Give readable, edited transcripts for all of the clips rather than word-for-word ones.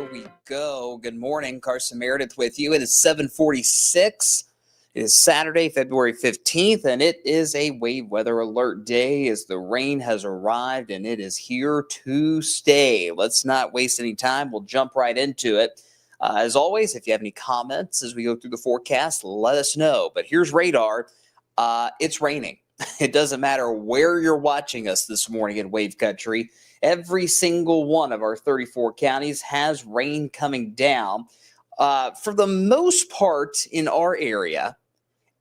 here we go. Good morning, Carson Meredith with you. It is 7:46. It is Saturday, February 15th, and it is a wave weather alert day as the rain has arrived and it is here to stay. Let's not waste any time. We'll jump right into it. As always, if you have any comments as we go through the forecast, let us know. But here's radar. It's raining. It doesn't matter where you're watching us this morning in Wave Country. Every single one of our 34 counties has rain coming down. For the most part in our area,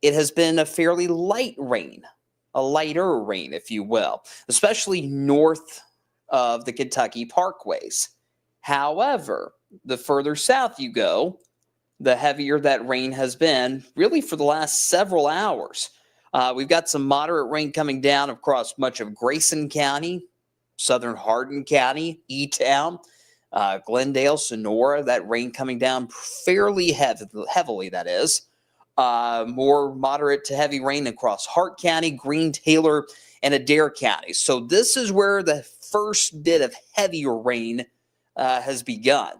it has been a fairly light rain, a lighter rain, if you will, especially north of the Kentucky parkways. However, the further south you go, the heavier that rain has been, really for the last several hours. We've got some moderate rain coming down across much of Grayson County, southern Hardin County, E-Town, Glendale, Sonora. That rain coming down fairly heavily, that is. More moderate to heavy rain across Hart County, Greene, Taylor, and Adair County. So this is where the first bit of heavier rain has begun,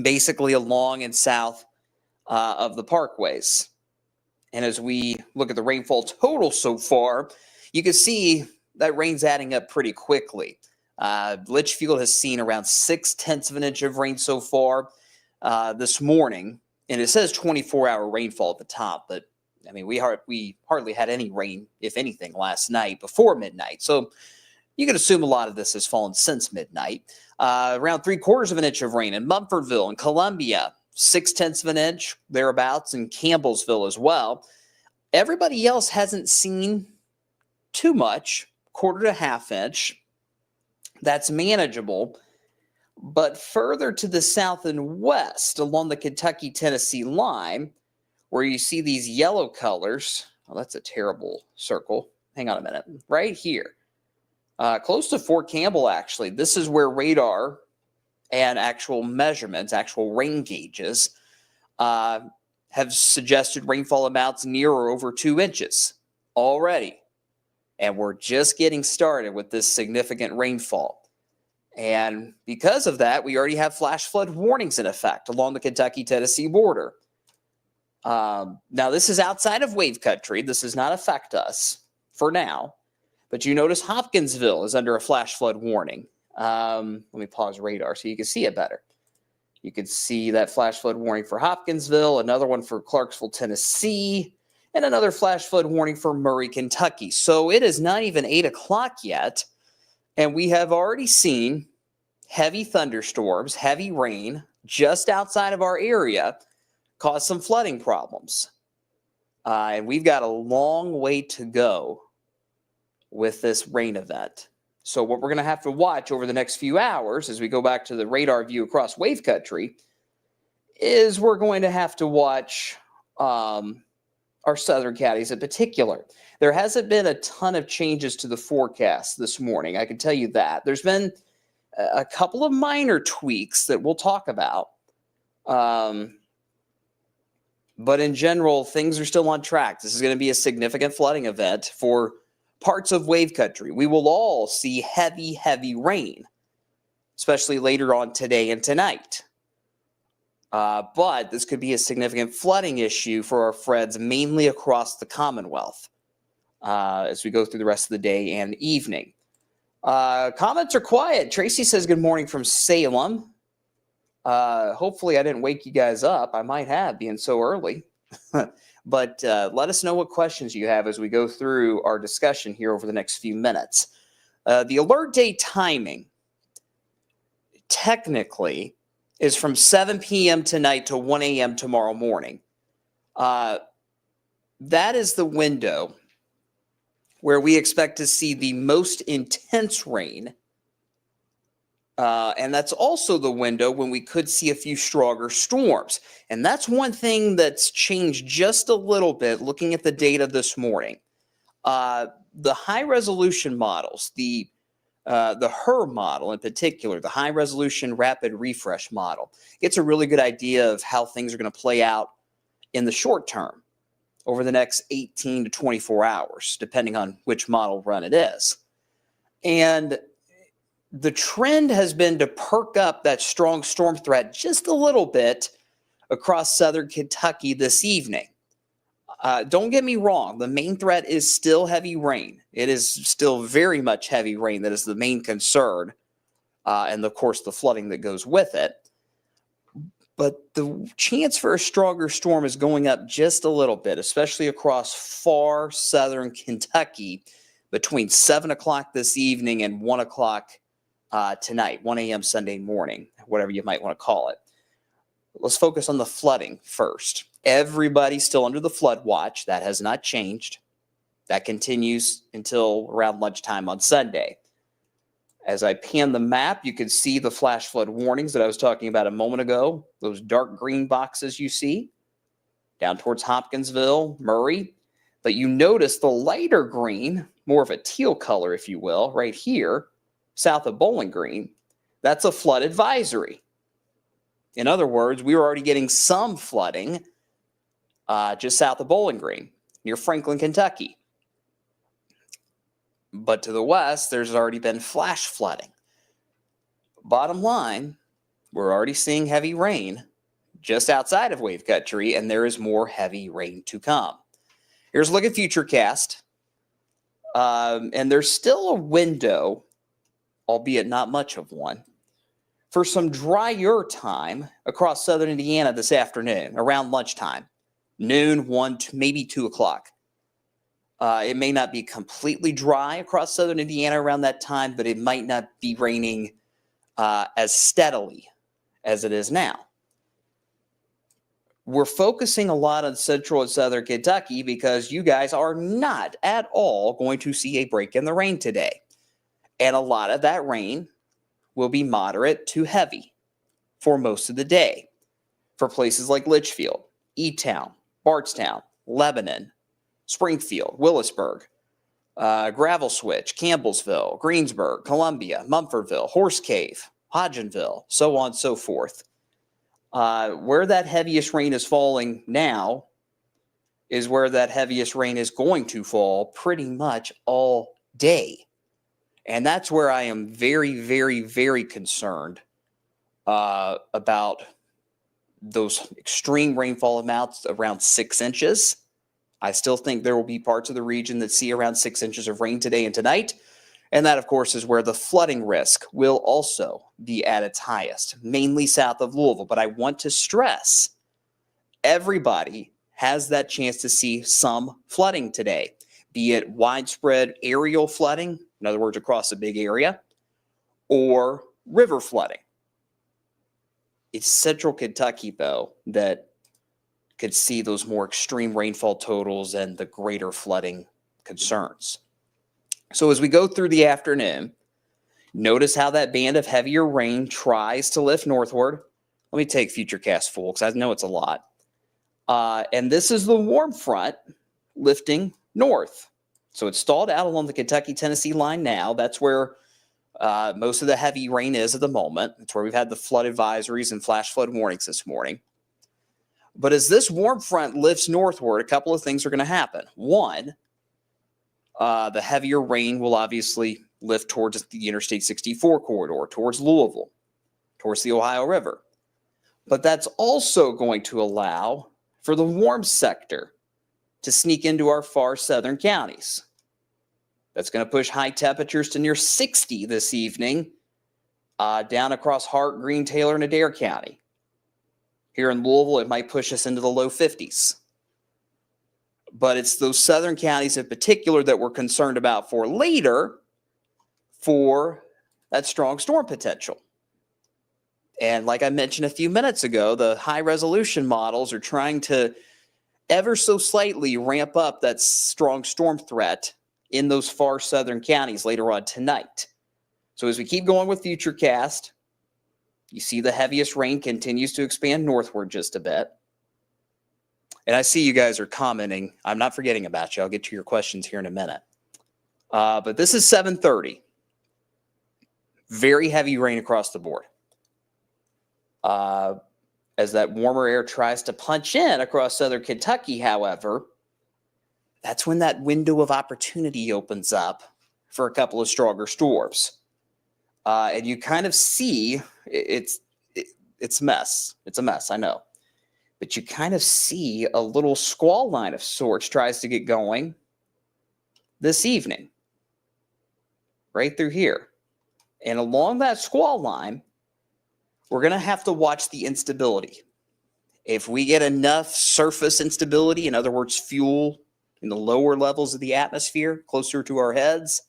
basically along and south of the parkways. And as we look at the rainfall total so far, you can see that rain's adding up pretty quickly. Litchfield has seen around 0.6 of an inch of rain so far this morning. And it says 24-hour rainfall at the top, but I mean, we hardly had any rain, if anything, last night before midnight. So you can assume a lot of this has fallen since midnight. Around 3/4 of an inch of rain in Mumfordville and Columbia, 0.6 of an inch thereabouts in Campbellsville as well. Everybody else hasn't seen too much, 1/4 to 1/2 inch. That's manageable. But further to the south and west along the Kentucky-Tennessee line, where you see these yellow colors, oh, that's a terrible circle. Hang on a minute. Right here, close to Fort Campbell, actually. This is where radar and actual measurements, actual rain gauges, have suggested rainfall amounts near or over 2 inches already. And we're just getting started with this significant rainfall. And because of that, we already have flash flood warnings in effect along the Kentucky-Tennessee border. Now, this is outside of wave country. This does not affect us for now. But you notice Hopkinsville is under a flash flood warning. Let me pause radar so you can see it better. You can see that flash flood warning for Hopkinsville, another one for Clarksville, Tennessee, and another flash flood warning for Murray, Kentucky. So it is not even 8 o'clock yet. And we have already seen heavy thunderstorms, heavy rain just outside of our area cause some flooding problems. And we've got a long way to go with this rain event. So what we're going to have to watch over the next few hours as we go back to the radar view across wave country is we're going to have to watch our southern counties in particular. There hasn't been a ton of changes to the forecast this morning. I can tell you that. There's been a couple of minor tweaks that we'll talk about. But in general, things are still on track. This is going to be a significant flooding event for parts of wave country. We will all see heavy, heavy rain, especially later on today and tonight. But this could be a significant flooding issue for our friends, mainly across the Commonwealth, as we go through the rest of the day and evening. Comments are quiet. Tracy says good morning from Salem. Hopefully I didn't wake you guys up. I might have, being so early. But let us know what questions you have as we go through our discussion here over the next few minutes. The alert day timing, technically, is from 7 p.m. tonight to 1 a.m. tomorrow morning. That is the window where we expect to see the most intense rain. And that's also the window when we could see a few stronger storms. And that's one thing that's changed just a little bit looking at the data this morning. The high-resolution models, the HRR model in particular, the high-resolution rapid refresh model, gets a really good idea of how things are going to play out in the short term over the next 18 to 24 hours, depending on which model run it is. And the trend has been to perk up that strong storm threat just a little bit across southern Kentucky this evening. Don't get me wrong, the main threat is still heavy rain. It is still very much heavy rain that is the main concern, and of course the flooding that goes with it. But the chance for a stronger storm is going up just a little bit, especially across far southern Kentucky between 7 o'clock this evening and 1 o'clock tonight, 1 a.m. Sunday morning, whatever you might want to call it. Let's focus on the flooding first. Everybody's still under the flood watch. That has not changed. That continues until around lunchtime on Sunday. As I pan the map, you can see the flash flood warnings that I was talking about a moment ago. Those dark green boxes you see down towards Hopkinsville, Murray. But you notice the lighter green, more of a teal color, if you will, right here, south of Bowling Green. That's a flood advisory. In other words, we were already getting some flooding just south of Bowling Green, near Franklin, Kentucky. But to the west, there's already been flash flooding. Bottom line, we're already seeing heavy rain just outside of wave country, and there is more heavy rain to come. Here's a look at Futurecast. And there's still a window, albeit not much of one, for some drier time across southern Indiana this afternoon, around lunchtime, noon, 1, maybe 2 o'clock. It may not be completely dry across southern Indiana around that time, but it might not be raining as steadily as it is now. We're focusing a lot on central and southern Kentucky because you guys are not at all going to see a break in the rain today. And a lot of that rain will be moderate to heavy for most of the day for places like Litchfield, E-Town, Bardstown, Lebanon, Springfield, Willisburg, Gravel Switch, Campbellsville, Greensburg, Columbia, Mumfordville, Horse Cave, Hodgenville, so on and so forth. Where that heaviest rain is falling now is where that heaviest rain is going to fall pretty much all day. And that's where I am very, very, very concerned about those extreme rainfall amounts around 6 inches. I still think there will be parts of the region that see around 6 inches of rain today and tonight. And that, of course, is where the flooding risk will also be at its highest, mainly south of Louisville. But I want to stress, everybody has that chance to see some flooding today, be it widespread aerial flooding, in other words, across a big area, or river flooding. It's central Kentucky, though, that could see those more extreme rainfall totals and the greater flooding concerns. So as we go through the afternoon, notice how that band of heavier rain tries to lift northward. Let me take Futurecast full because I know it's a lot. And this is the warm front lifting north. So it's stalled out along the Kentucky-Tennessee line now. That's where most of the heavy rain is at the moment. It's where we've had the flood advisories and flash flood warnings this morning. But as this warm front lifts northward, a couple of things are going to happen. One, the heavier rain will obviously lift towards the Interstate 64 corridor, towards Louisville, towards the Ohio River. But that's also going to allow for the warm sector to sneak into our far southern counties. That's going to push high temperatures to near 60 this evening, down across Hart, Greene, Taylor, and Adair County. Here in Louisville, it might push us into the low 50s. But it's those southern counties in particular that we're concerned about for later for that strong storm potential. And like I mentioned a few minutes ago, the high resolution models are trying to ever so slightly ramp up that strong storm threat in those far southern counties later on tonight. So as we keep going with Futurecast, you see the heaviest rain continues to expand northward just a bit. And I see you guys are commenting. I'm not forgetting about you. I'll get to your questions here in a minute. But this is 7:30. Very heavy rain across the board. As that warmer air tries to punch in across southern Kentucky, however, that's when that window of opportunity opens up for a couple of stronger storms. And you kind of see it's a mess. It's a mess, I know. But you kind of see a little squall line of sorts tries to get going this evening, right through here. And along that squall line, we're going to have to watch the instability. If we get enough surface instability, in other words, fuel in the lower levels of the atmosphere, closer to our heads,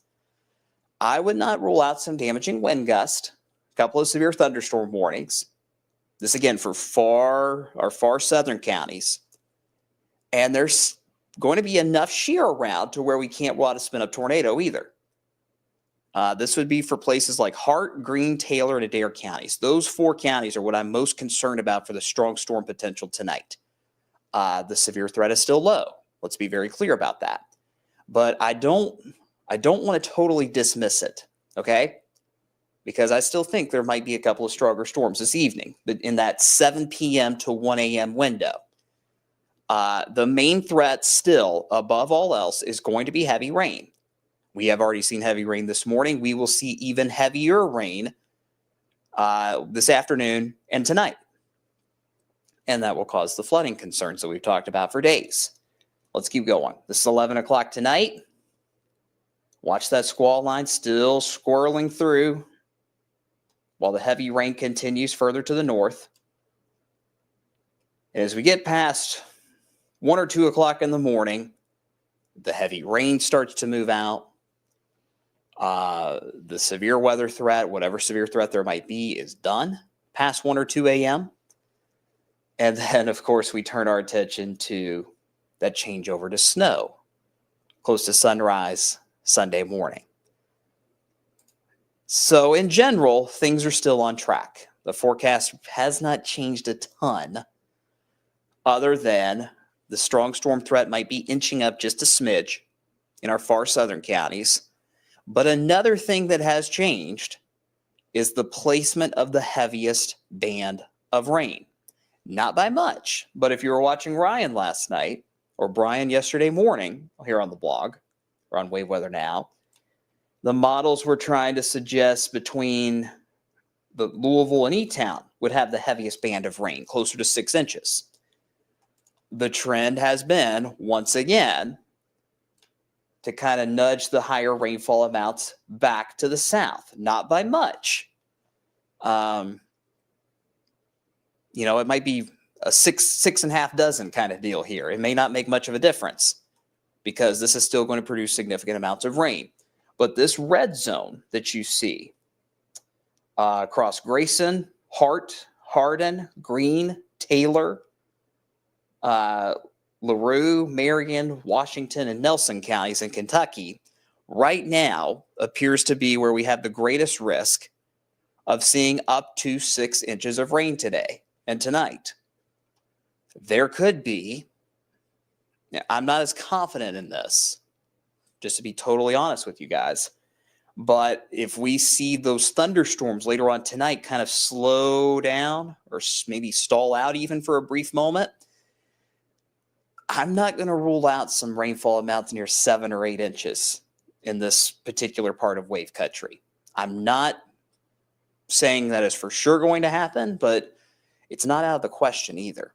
I would not rule out some damaging wind gust, a couple of severe thunderstorm warnings. This again for our far southern counties. And there's going to be enough shear around to where we can't rule out a spin-up tornado either. This would be for places like Hart, Greene, Taylor, and Adair counties. Those 4 counties are what I'm most concerned about for the strong storm potential tonight. The severe threat is still low. Let's be very clear about that. But I don't want to totally dismiss it, okay? Because I still think there might be a couple of stronger storms this evening in that 7 p.m. to 1 a.m. window. The main threat still, above all else, is going to be heavy rain. We have already seen heavy rain this morning. We will see even heavier rain this afternoon and tonight. And that will cause the flooding concerns that we've talked about for days. Let's keep going. This is 11 o'clock tonight. Watch that squall line still swirling through while the heavy rain continues further to the north. As we get past 1 or 2 o'clock in the morning, the heavy rain starts to move out. The severe weather threat, whatever severe threat there might be, is done past 1 or 2 a.m. And then, of course, we turn our attention to that changeover to snow close to sunrise Sunday morning. So in general, things are still on track. The forecast has not changed a ton, other than the strong storm threat might be inching up just a smidge in our far southern counties. But another thing that has changed is the placement of the heaviest band of rain. Not by much, but if you were watching Ryan last night, or Brian yesterday morning here on the blog, or on Wave Weather Now, the models were trying to suggest between the Louisville and E-Town would have the heaviest band of rain, closer to 6 inches. The trend has been, once again, to kind of nudge the higher rainfall amounts back to the south. Not by much. It might be a six and a half dozen kind of deal here. It may not make much of a difference because this is still going to produce significant amounts of rain. But this red zone that you see across Grayson, Hart, Hardin, Greene, Taylor, LaRue, Marion, Washington, and Nelson counties in Kentucky right now appears to be where we have the greatest risk of seeing up to 6 inches of rain today and tonight. There could be, I'm not as confident in this, just to be totally honest with you guys, but if we see those thunderstorms later on tonight kind of slow down or maybe stall out even for a brief moment, I'm not going to rule out some rainfall amounts near 7 or 8 inches in this particular part of wave country. I'm not saying that is for sure going to happen, but it's not out of the question either.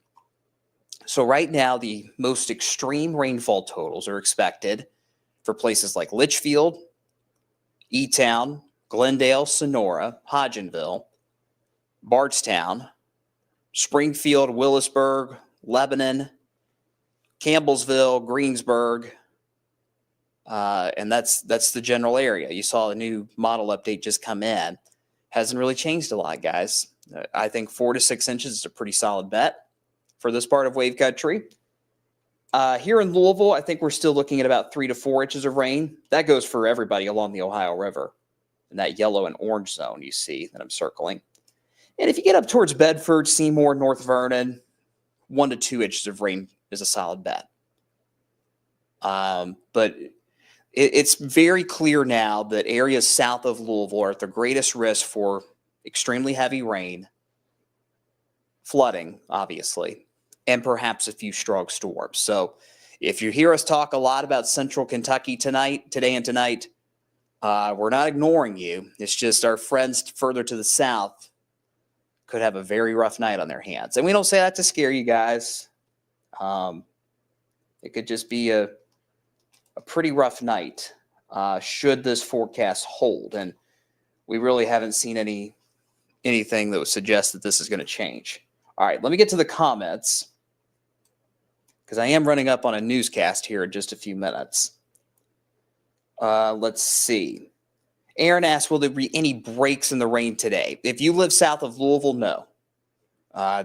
So right now, the most extreme rainfall totals are expected for places like Litchfield, E-Town, Glendale, Sonora, Hodgenville, Bardstown, Springfield, Willisburg, Lebanon, Campbellsville, Greensburg, and that's the general area. You saw a new model update just come in. Hasn't really changed a lot, guys. I think 4 to 6 inches is a pretty solid bet for this part of wave country. Here in Louisville, I think we're still looking at about 3 to 4 inches of rain. That goes for everybody along the Ohio River in that yellow and orange zone you see that I'm circling. And if you get up towards Bedford, Seymour, North Vernon, 1 to 2 inches of rain is a solid bet. But it's very clear now that areas south of Louisville are at the greatest risk for extremely heavy rain, flooding, obviously, and perhaps a few strong storms. So if you hear us talk a lot about central Kentucky today and tonight, We're not ignoring you. It's just our friends further to the south could have a very rough night on their hands. And we don't say that to scare you guys. It could just be a pretty rough night should this forecast hold. And we really haven't seen anything that would suggest that this is going to change. All right, let me get to the comments because I am running up on a newscast here in just a few minutes. Let's see. Aaron asked, will there be any breaks in the rain today? If you live south of Louisville, no.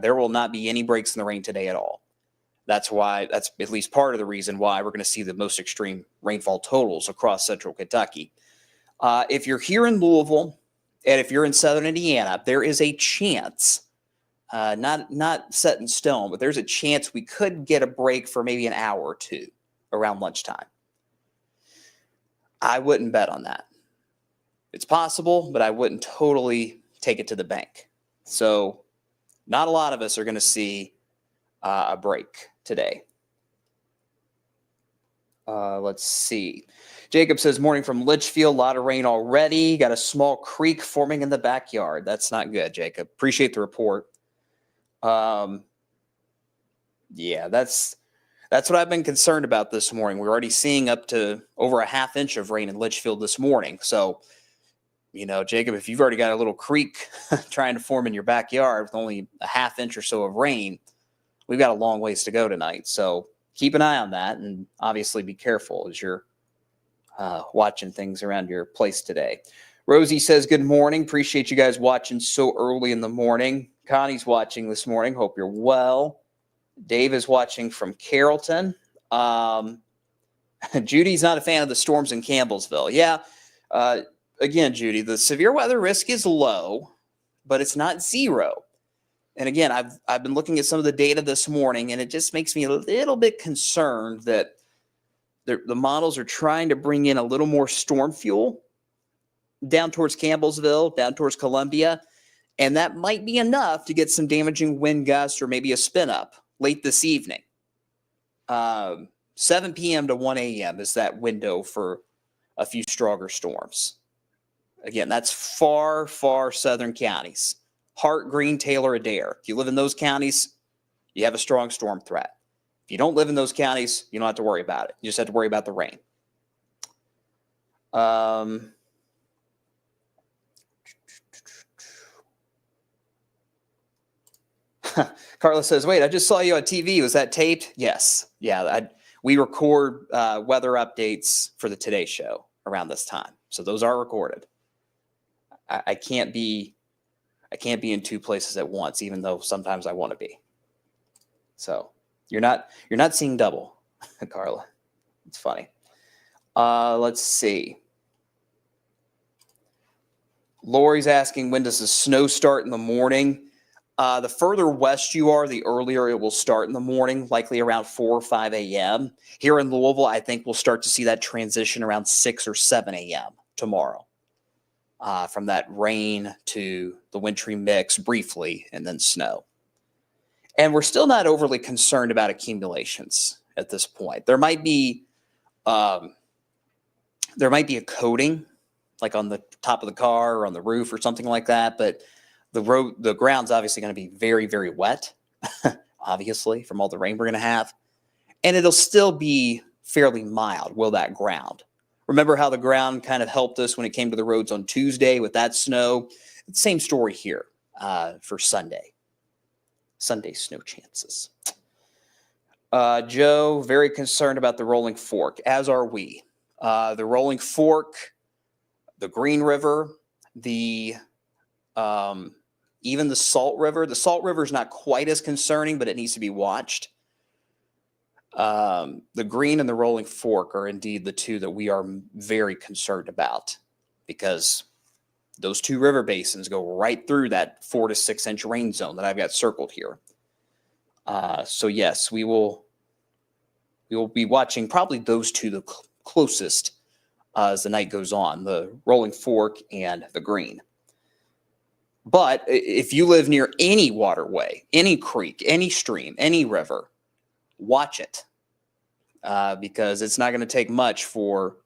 There will not be any breaks in the rain today at all. That's at least part of the reason why we're going to see the most extreme rainfall totals across central Kentucky. If you're here in Louisville and if you're in southern Indiana, there is a chance, not set in stone, but there's a chance we could get a break for maybe an hour or two around lunchtime. I wouldn't bet on that. It's possible, but I wouldn't totally take it to the bank. So not a lot of us are going to see a break today. Let's see. Jacob says, morning from Litchfield, a lot of rain already. Got a small creek forming in the backyard. That's not good, Jacob. Appreciate the report. Yeah, that's what I've been concerned about this morning. We're already seeing up to over a half inch of rain in Litchfield this morning. So, Jacob, if you've already got a little creek trying to form in your backyard with only a half inch or so of rain, we've got a long ways to go tonight. So keep an eye on that and obviously be careful as you're watching things around your place today. Rosie says, good morning. Appreciate you guys watching so early in the morning. Connie's watching this morning. Hope you're well. Dave is watching from Carrollton. Judy's not a fan of the storms in Campbellsville. Yeah. Again, Judy, the severe weather risk is low, but it's not zero. And again, I've been looking at some of the data this morning, and it just makes me a little bit concerned that the models are trying to bring in a little more storm fuel down towards Campbellsville, down towards Columbia, and that might be enough to get some damaging wind gusts or maybe a spin up late this evening. 7 p.m. to 1 a.m. is that window for a few stronger storms. Again, that's far, far southern counties. Hart, Greene, Taylor, Adair. If you live in those counties, you have a strong storm threat. If you don't live in those counties, you don't have to worry about it. You just have to worry about the rain. Carla says, wait, I just saw you on TV. Was that taped? Yes. Yeah, we record weather updates for the Today Show around this time. So those are recorded. I can't be in two places at once, even though sometimes I want to be. So you're not seeing double, Carla. It's funny. Let's see. Lori's asking, when does the snow start in the morning? The further west you are, the earlier it will start in the morning, likely around 4 or 5 a.m. Here in Louisville, I think we'll start to see that transition around 6 or 7 a.m. tomorrow. From that rain to the wintry mix briefly and then snow. And we're still not overly concerned about accumulations at this point. There might be a coating like on the top of the car or on the roof or something like that, but the ground's obviously going to be very, very wet, obviously, from all the rain we're going to have. And it'll still be fairly mild, will that ground. Remember how the ground kind of helped us when it came to the roads on Tuesday with that snow? Same story here for Sunday. Sunday snow chances. Joe, very concerned about the Rolling Fork, as are we. The Rolling Fork, the Green River, even the Salt River. The Salt River is not quite as concerning, but it needs to be watched. The Green and the Rolling Fork are indeed the two that we are very concerned about because those two river basins go right through that 4 to 6 inch rain zone that I've got circled here. So yes, we will be watching probably those two the closest as the night goes on, the Rolling Fork and the Green. But if you live near any waterway, any creek, any stream, any river, watch it because it's not going to take much for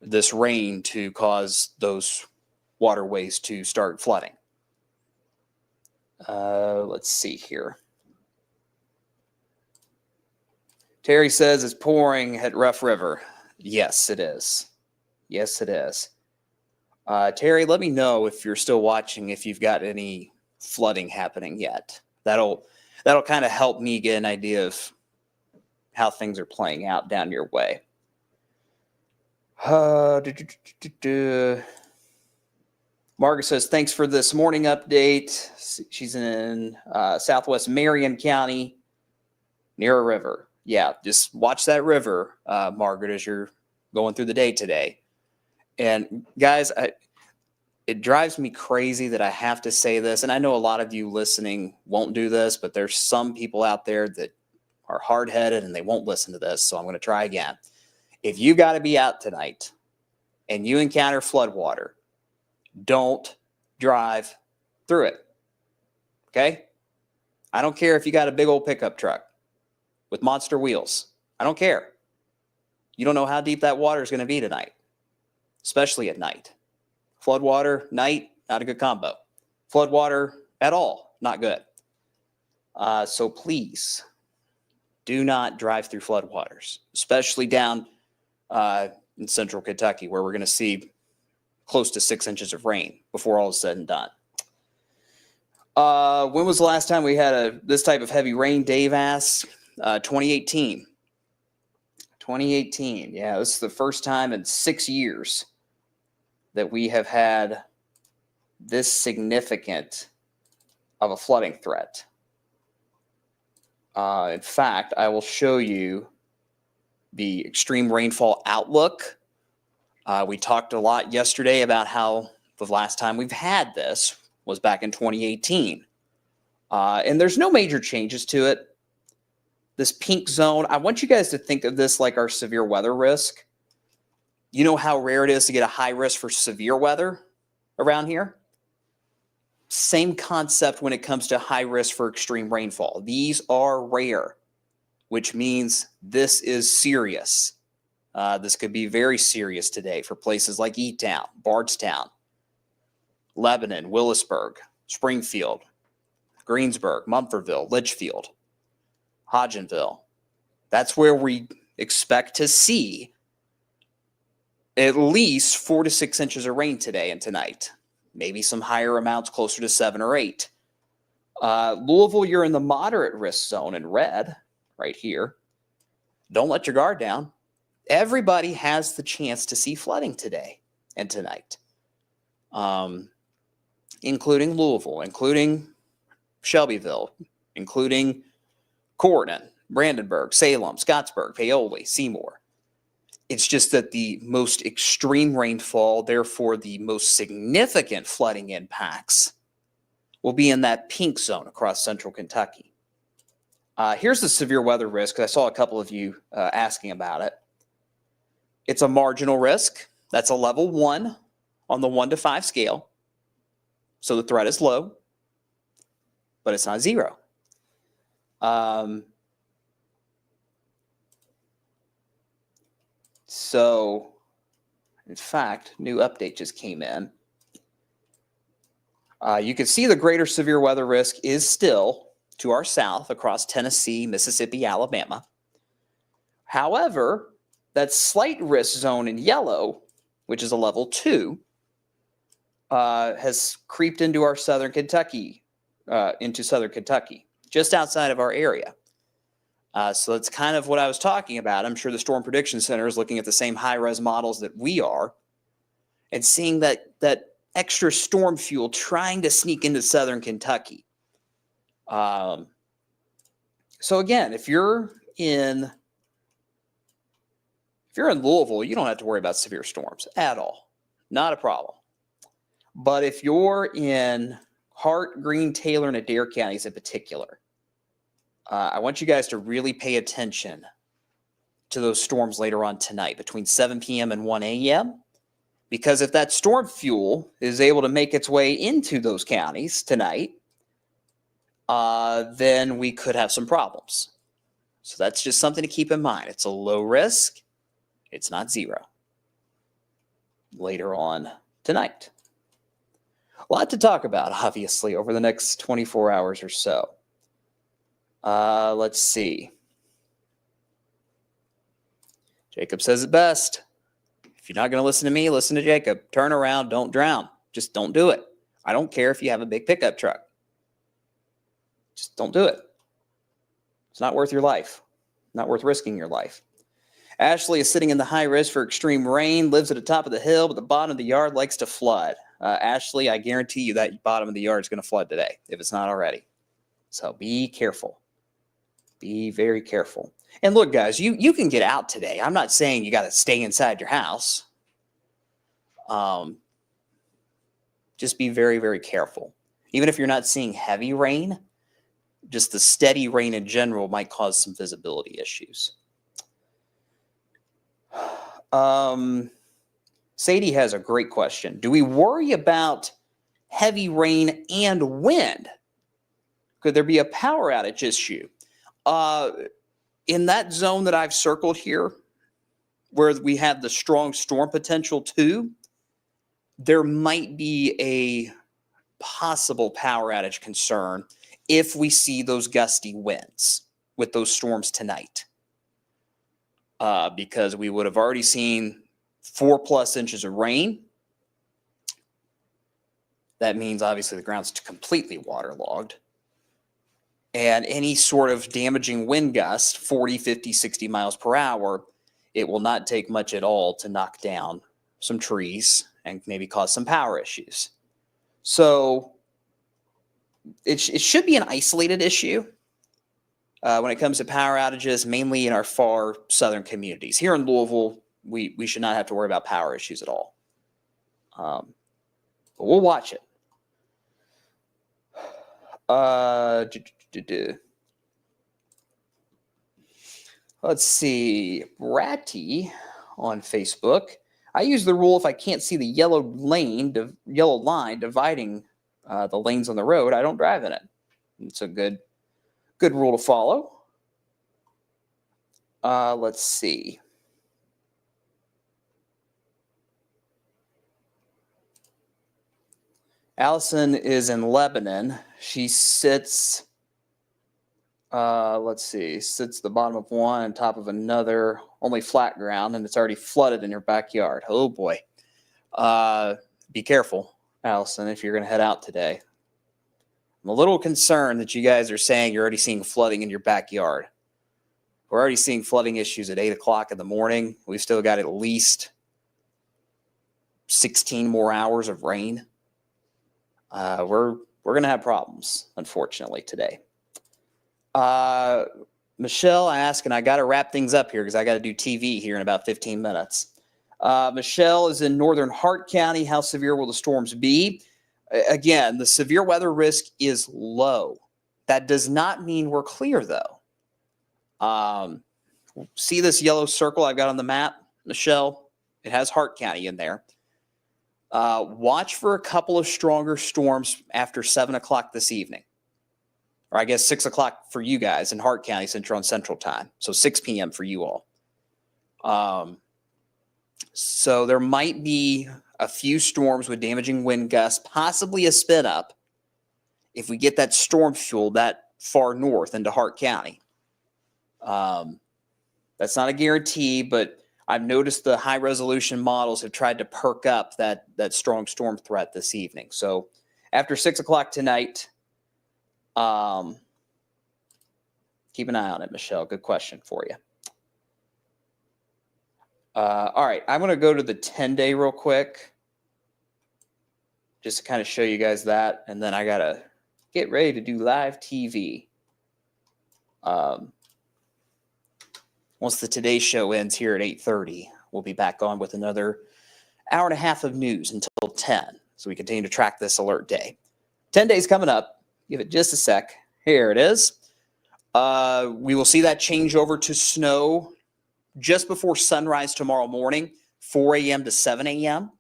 this rain to cause those waterways to start flooding. Let's see here. Terry says it's pouring at Rough River. Yes, it is. Yes, it is. Terry, let me know if you're still watching, if you've got any flooding happening yet. That'll kind of help me get an idea of how things are playing out down your way. Margaret says, thanks for this morning update. She's in southwest Marion County near a river. Yeah, just watch that river, Margaret, as you're going through the day today. And guys, it drives me crazy that I have to say this. And I know a lot of you listening won't do this, but there's some people out there that are hard-headed and they won't listen to this. So I'm going to try again. If you got to be out tonight and you encounter flood water, don't drive through it. Okay? I don't care if you got a big old pickup truck with monster wheels. I don't care. You don't know how deep that water is going to be tonight, especially at night. Flood water, night, not a good combo. Flood water at all, not good. So please do not drive through flood waters, especially down in central Kentucky, where we're going to see close to 6 inches of rain before all is said and done. When was the last time we had this type of heavy rain? Dave asks. 2018. 2018. Yeah, this is the first time in 6 years that we have had this significant of a flooding threat. In fact, I will show you the extreme rainfall outlook. We talked a lot yesterday about how the last time we've had this was back in 2018. And there's no major changes to it. This pink zone, I want you guys to think of this like our severe weather risk. You know how rare it is to get a high risk for severe weather around here? Same concept when it comes to high risk for extreme rainfall. These are rare, which means this is serious. This could be very serious today for places like E-Town, Bardstown, Lebanon, Willisburg, Springfield, Greensburg, Mumfordville, Litchfield, Hodgenville. That's where we expect to see at least 4 to 6 inches of rain today and tonight. Maybe some higher amounts closer to 7 or 8. Louisville, you're in the moderate risk zone in red right here. Don't let your guard down. Everybody has the chance to see flooding today and tonight, including Louisville, including Shelbyville, including Corydon, Brandenburg, Salem, Scottsburg, Paoli, Seymour. It's just that the most extreme rainfall, therefore the most significant flooding impacts, will be in that pink zone across central Kentucky. Here's the severe weather risk. I saw a couple of you asking about it. It's a marginal risk. That's a level 1 on the 1 to 5 scale. So the threat is low, but it's not 0. So, in fact, new update just came in. You can see the greater severe weather risk is still to our south across Tennessee, Mississippi, Alabama. However, that slight risk zone in yellow, which is a level 2, has creeped into our southern Kentucky, just outside of our area. So that's kind of what I was talking about. I'm sure the Storm Prediction Center is looking at the same high-res models that we are and seeing that extra storm fuel trying to sneak into southern Kentucky. So again, if you're in Louisville, you don't have to worry about severe storms at all. Not a problem. But if you're in Hart, Greene, Taylor, and Adair counties in particular, I want you guys to really pay attention to those storms later on tonight between 7 p.m. and 1 a.m. Because if that storm fuel is able to make its way into those counties tonight, then we could have some problems. So that's just something to keep in mind. It's a low risk. It's not 0. later on tonight. A lot to talk about, obviously, over the next 24 hours or so. Let's see. Jacob says it best. If you're not going to listen to me, listen to Jacob. Turn around, don't drown. Just don't do it. I don't care if you have a big pickup truck. Just don't do it. It's not worth your life. Not worth risking your life. Ashley is sitting in the high risk for extreme rain, lives at the top of the hill, but the bottom of the yard likes to flood. Ashley, I guarantee you that bottom of the yard is going to flood today, if it's not already. So be careful. Be very careful. And look, guys, you can get out today. I'm not saying you got to stay inside your house. Just be very, very careful. Even if you're not seeing heavy rain, just the steady rain in general might cause some visibility issues. Sadie has a great question. Do we worry about heavy rain and wind? Could there be a power outage issue? In that zone that I've circled here, where we have the strong storm potential too, there might be a possible power outage concern if we see those gusty winds with those storms tonight. Because we would have already seen 4+ inches of rain. That means obviously the ground's completely waterlogged. And any sort of damaging wind gust, 40, 50, 60 miles per hour, it will not take much at all to knock down some trees and maybe cause some power issues. So it should be an isolated issue when it comes to power outages, mainly in our far southern communities. Here in Louisville, we should not have to worry about power issues at all. But we'll watch it. Let's see. Bratty on Facebook. I use the rule if I can't see the yellow line dividing the lanes on the road, I don't drive in it. It's a good rule to follow. Let's see. Allison is in Lebanon. She sits, sits the bottom of one on top of another, only flat ground, and it's already flooded in her backyard. Oh, boy. Be careful, Allison, if you're going to head out today. I'm a little concerned that you guys are saying you're already seeing flooding in your backyard. We're already seeing flooding issues at 8 o'clock in the morning. We've still got at least 16 more hours of rain. We're going to have problems, unfortunately, today. Michelle asked, and I got to wrap things up here because I got to do TV here in about 15 minutes. Michelle is in northern Hart County. How severe will the storms be? Again, the severe weather risk is low. That does not mean we're clear, though. See this yellow circle I've got on the map, Michelle? It has Hart County in there. Watch for a couple of stronger storms after 7 o'clock this evening. Or I guess 6 o'clock for you guys in Hart County since you're on Central Time. So 6 p.m. for you all. So there might be a few storms with damaging wind gusts, possibly a spin up if we get that storm fuel that far north into Hart County. That's not a guarantee, but I've noticed the high resolution models have tried to perk up that strong storm threat this evening. So after 6 o'clock tonight, keep an eye on it, Michelle. Good question for you. All right, I'm going to go to the 10-day real quick just to kind of show you guys that. And then I got to get ready to do live TV. Once the Today Show ends here at 8:30, we'll be back on with another hour and a half of news until 10. So we continue to track this alert day. 10 days coming up. Give it just a sec. Here it is. We will see that change over to snow just before sunrise tomorrow morning, 4 a.m. to 7 a.m.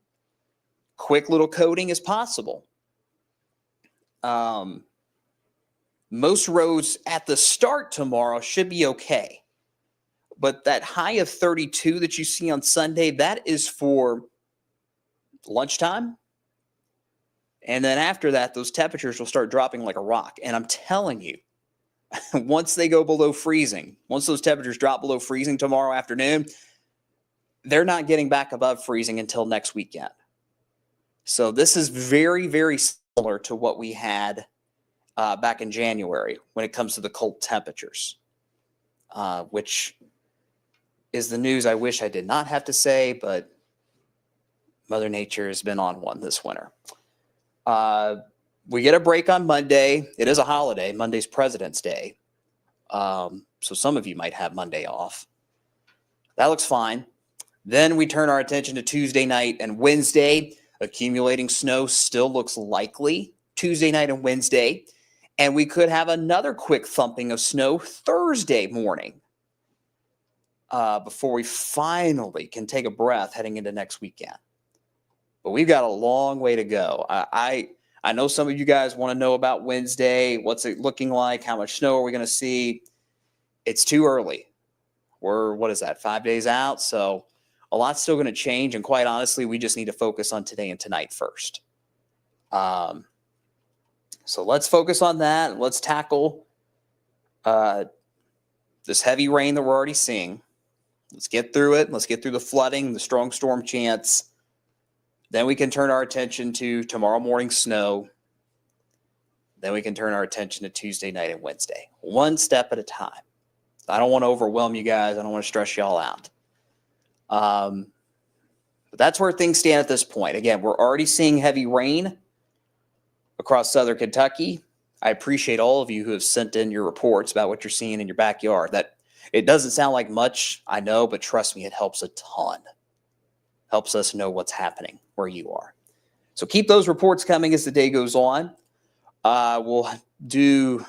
Quick little coating is possible. Most roads at the start tomorrow should be okay. But that high of 32 that you see on Sunday, that is for lunchtime. And then after that, those temperatures will start dropping like a rock. And I'm telling you, once they go below freezing, once those temperatures drop below freezing tomorrow afternoon, they're not getting back above freezing until next weekend. So this is very, very similar to what we had back in January when it comes to the cold temperatures, which is the news I wish I did not have to say, but Mother Nature has been on one this winter. We get a break on Monday. It is a holiday. Monday's President's Day. So some of you might have Monday off. That looks fine. Then we turn our attention to Tuesday night and Wednesday. Accumulating snow still looks likely Tuesday night and Wednesday. And we could have another quick thumping of snow Thursday morning before we finally can take a breath heading into next weekend. But we've got a long way to go. I know some of you guys want to know about Wednesday. What's it looking like? How much snow are we going to see? It's too early. We're, what is that, 5 days out? So a lot's still going to change. And quite honestly, we just need to focus on today and tonight first. So let's focus on that. Let's tackle this heavy rain that we're already seeing. Let's get through it. Let's get through the flooding, the strong storm chance. Then we can turn our attention to tomorrow morning snow. Then we can turn our attention to Tuesday night and Wednesday. One step at a time. I don't want to overwhelm you guys. I don't want to stress y'all out. But that's where things stand at this point. Again, we're already seeing heavy rain across southern Kentucky. I appreciate all of you who have sent in your reports about what you're seeing in your backyard. That it doesn't sound like much, I know, but trust me, it helps a ton. Helps us know what's happening where you are. So keep those reports coming as the day goes on. We'll do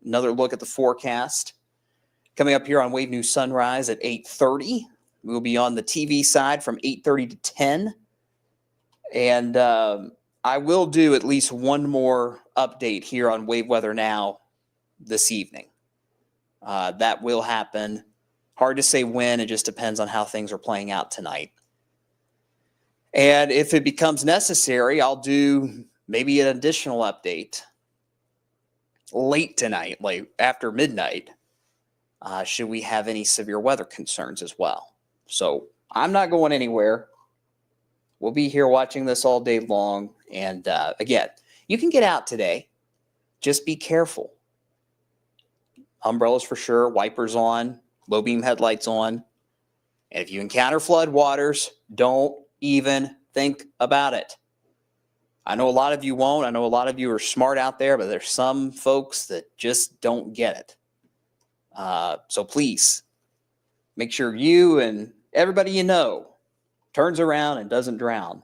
another look at the forecast. Coming up here on Wave News Sunrise at 8:30. We'll be on the TV side from 8:30 to 10. And I will do at least one more update here on Wave Weather Now this evening. That will happen. Hard to say when. It just depends on how things are playing out tonight. And if it becomes necessary, I'll do maybe an additional update late tonight, like after midnight, should we have any severe weather concerns as well. So I'm not going anywhere. We'll be here watching this all day long. And again, you can get out today. Just be careful. Umbrellas for sure, wipers on, low beam headlights on. And if you encounter flood waters, don't even think about it. I know a lot of you won't. I know a lot of you are smart out there, but there's some folks that just don't get it. So please make sure you and everybody you know turns around and doesn't drown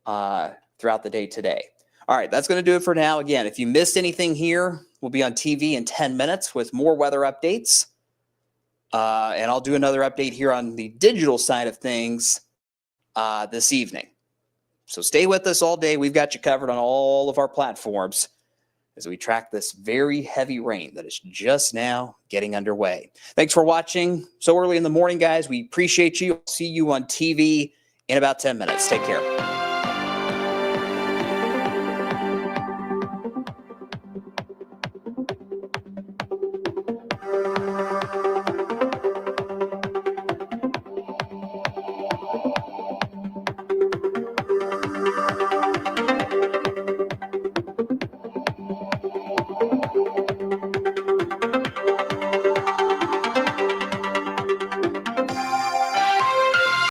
throughout the day today. All right, that's going to do it for now. Again, if you missed anything here, we'll be on TV in 10 minutes with more weather updates. And I'll do another update here on the digital side of things this evening. So stay with us all day. We've got you covered on all of our platforms as we track this very heavy rain that is just now getting underway. Thanks for watching so early in the morning, guys. We appreciate you. See you on TV in about 10 minutes. Take care.